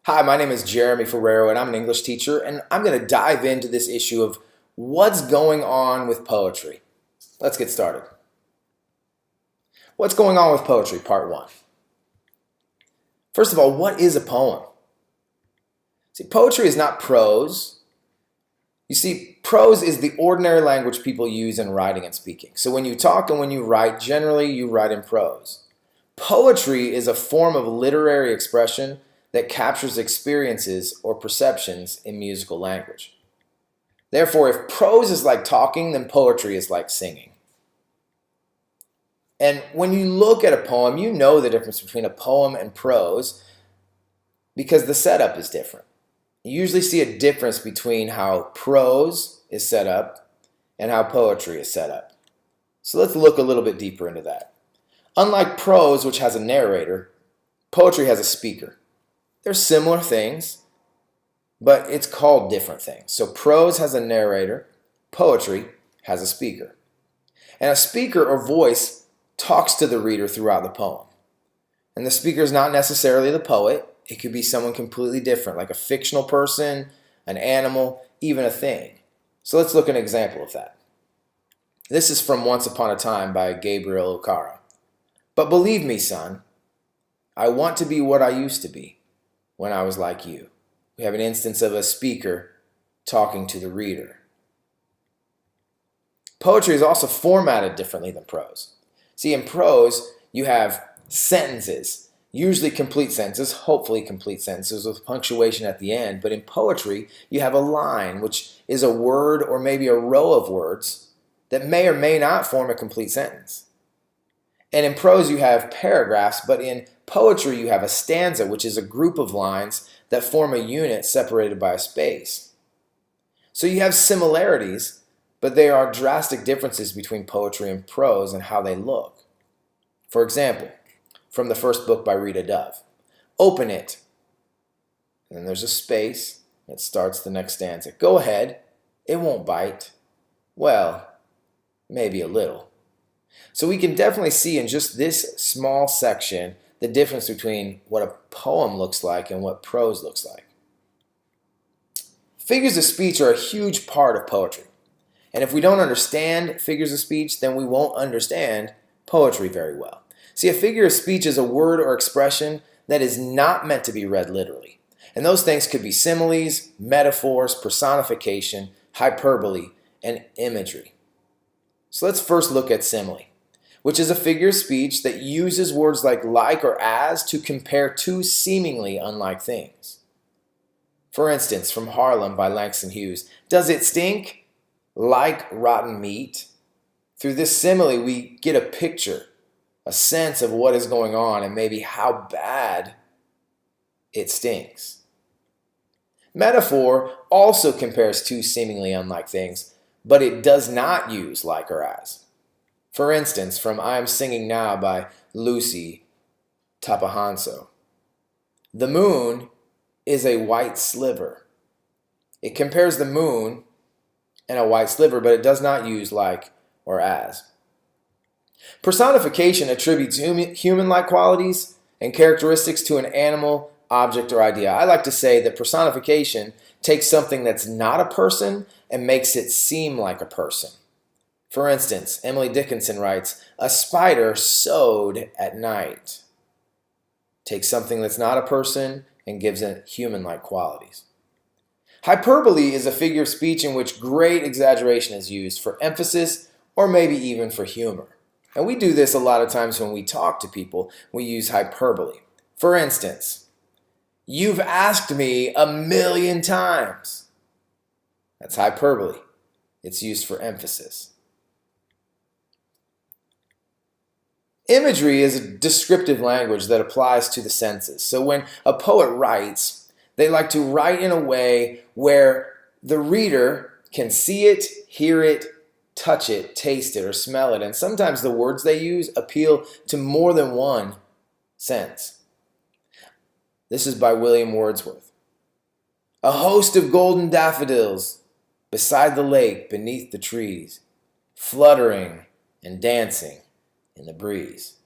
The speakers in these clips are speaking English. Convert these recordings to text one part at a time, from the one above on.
Hi, my name is Jeremy Ferrero, and I'm an English teacher, and I'm going to dive into this issue of what's going on with poetry. Let's get started. What's going on with poetry, part one. First of all, what is a poem? See, poetry is not prose. You see, prose is the ordinary language people use in writing and speaking. So when you talk and when you write, generally you write in prose. Poetry is a form of literary expression that captures experiences or perceptions in musical language. Therefore, if prose is like talking, then poetry is like singing. And when you look at a poem, you know the difference between a poem and prose because the setup is different. You usually see a difference between how prose is set up and how poetry is set up. So let's look a little bit deeper into that. Unlike prose, which has a narrator, poetry has a speaker. They're similar things, but it's called different things. So prose has a narrator, poetry has a speaker. And a speaker or voice talks to the reader throughout the poem. And the speaker is not necessarily the poet. It could be someone completely different, like a fictional person, an animal, even a thing. So let's look at an example of that. This is from Once Upon a Time by Gabriel Okara. But believe me, son, I want to be what I used to be when I was like you. We have an instance of a speaker talking to the reader. Poetry is also formatted differently than prose. See, in prose, you have sentences, usually complete sentences, hopefully complete sentences with punctuation at the end. But in poetry, you have a line, which is a word or maybe a row of words that may or may not form a complete sentence. And in prose, you have paragraphs, but in poetry, you have a stanza, which is a group of lines that form a unit separated by a space. So you have similarities, but there are drastic differences between poetry and prose and how they look. For example, from the first book by Rita Dove, open it. And then there's a space. It starts the next stanza. Go ahead. It won't bite. Well, maybe a little. So we can definitely see in just this small section the difference between what a poem looks like and what prose looks like. Figures of speech are a huge part of poetry. And if we don't understand figures of speech, then we won't understand poetry very well. See, a figure of speech is a word or expression that is not meant to be read literally. And those things could be similes, metaphors, personification, hyperbole, and imagery. So let's first look at simile, which is a figure of speech that uses words like or as to compare two seemingly unlike things. For instance, from Harlem by Langston Hughes, does it stink like rotten meat? Through this simile, we get a picture, a sense of what is going on and maybe how bad it stinks. Metaphor also compares two seemingly unlike things, but it does not use like or as. For instance, from I Am Singing Now by Lucy Tapahanso. The moon is a white sliver. It compares the moon and a white sliver, but it does not use like or as. Personification attributes human-like qualities and characteristics to an animal, object, or idea. I like to say that personification takes something that's not a person and makes it seem like a person. For instance, Emily Dickinson writes, a spider sewed at night. Takes something that's not a person and gives it human-like qualities. Hyperbole is a figure of speech in which great exaggeration is used for emphasis or maybe even for humor. And we do this a lot of times when we talk to people. We use hyperbole. For instance, you've asked me 1,000,000 times. That's hyperbole. It's used for emphasis. Imagery is a descriptive language that applies to the senses. So when a poet writes, they like to write in a way where the reader can see it, hear it, touch it, taste it, or smell it. And sometimes the words they use appeal to more than one sense. This is by William Wordsworth. A host of golden daffodils beside the lake, beneath the trees, fluttering and dancing in the breeze.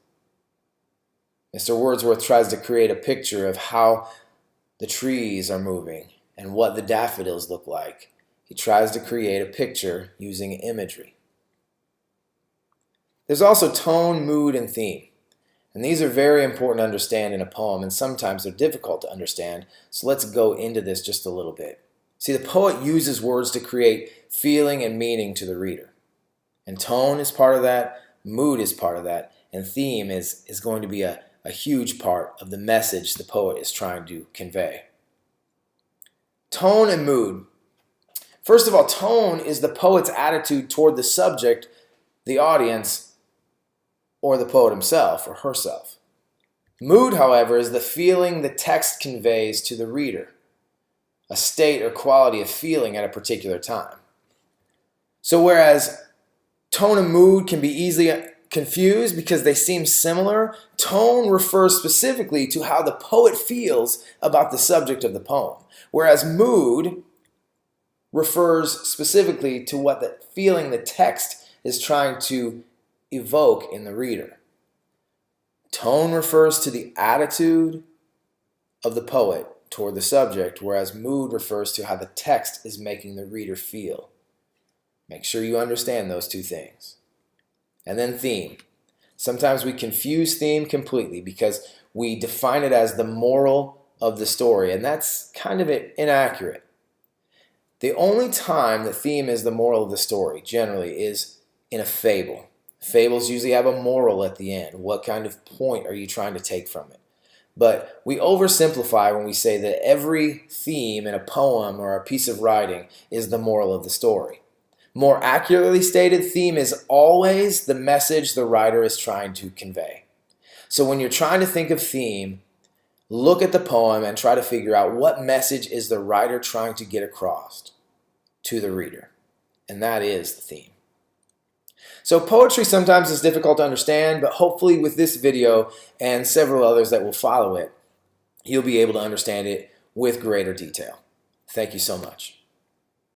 Mr. Wordsworth tries to create a picture of how the trees are moving and what the daffodils look like. He tries to create a picture using imagery. There's also tone, mood, and theme. And these are very important to understand in a poem, and sometimes they're difficult to understand. So let's go into this just a little bit. See, the poet uses words to create feeling and meaning to the reader. And tone is part of that, mood is part of that, and theme is going to be a huge part of the message the poet is trying to convey. Tone and mood. First of all, tone is the poet's attitude toward the subject, the audience, or the poet himself or herself. Mood, however, is the feeling the text conveys to the reader, a state or quality of feeling at a particular time. So whereas tone and mood can be easily confused because they seem similar, tone refers specifically to how the poet feels about the subject of the poem, whereas mood refers specifically to what the feeling the text is trying to evoke in the reader. Tone refers to the attitude of the poet toward the subject, whereas mood refers to how the text is making the reader feel. Make sure you understand those two things. And then theme. Sometimes we confuse theme completely because we define it as the moral of the story, and that's kind of inaccurate. The only time the theme is the moral of the story, generally, is in a fable. Fables usually have a moral at the end. What kind of point are you trying to take from it? But we oversimplify when we say that every theme in a poem or a piece of writing is the moral of the story. More accurately stated, theme is always the message the writer is trying to convey. So when you're trying to think of theme, look at the poem and try to figure out what message is the writer trying to get across to the reader. And that is the theme. So poetry sometimes is difficult to understand, but hopefully with this video and several others that will follow it, you'll be able to understand it with greater detail. Thank you so much.